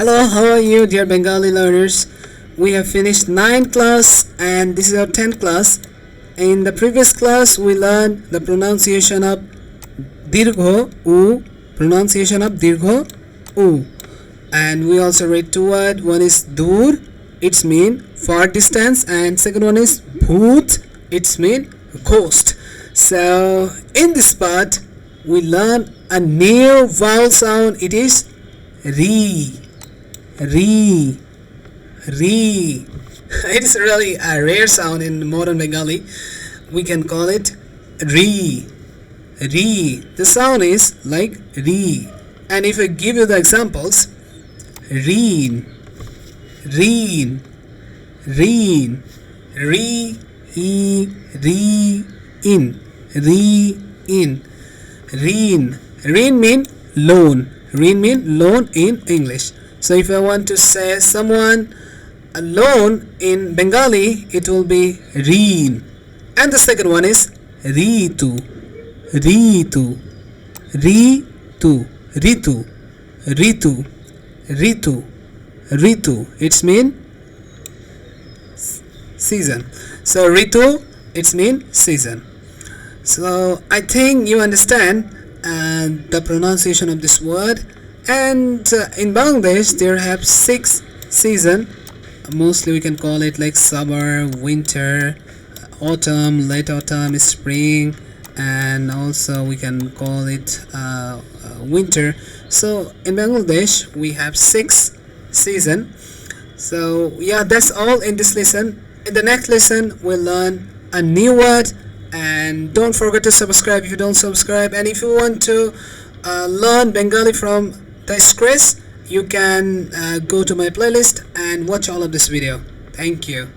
Hello, how are you, dear Bengali learners? We have finished 9th class and this is our 10th class. In the previous class, we learned the pronunciation of dirgho u, and we also read two words. One is dur, it's mean far distance, and second one is bhoot, it's mean ghost. So in this part, we learn a new vowel sound. It is re. It is really a rare sound in modern Bengali. We can call it re. The sound is like re. And if I give you the examples, reen, re, in, reen mean loan. Reen mean loan in English. So if I want to say someone alone in Bengali, it will be reen. And the second one is ritu. It's mean season. So ritu, it's mean season. So I think you understand the pronunciation of this word. And in Bangladesh there have 6 seasons. Mostly we can call it like summer, winter, autumn, late autumn, spring, and also we can call it winter. So in Bangladesh we have 6 seasons. So yeah, that's all in this lesson. In the next lesson we'll learn a new word, and don't forget to subscribe if you don't subscribe. And if you want to learn Bengali from the scratch, you can go to my playlist and watch all of this video. Thank you.